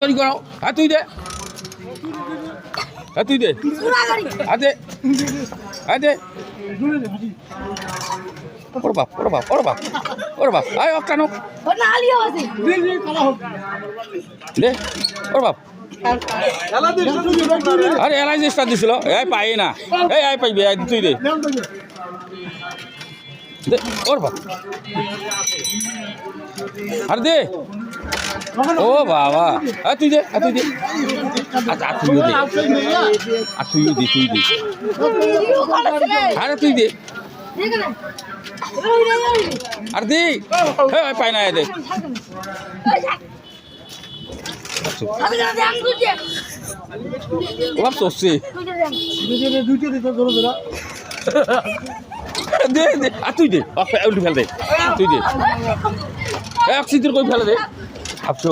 তৈরি করো হ্যাঁ তুই দে হ্যাঁ তুই দে হ্যাঁ দে হ্যাঁ দে ওর বাপ ওর বাপ ওর বাপ ওর বাপ আয় অক্টানো দে ওর বাপ আরে এলাই চেষ্টা দিছিল এই পাই না এই আয় পাইবি তুই দে দে ওর বাপ আর দে ও বাবা তুই দে তুই দে আচ্ছা তুইও দে আর তুইও দে তুই দে আরে তুই দে আর দে পাই না দে ওর চলছে দে দে আর তুই দে উল্টি ফেল দে তুই দে এক সিদ্ধর কই ফেলে দে ভাবছো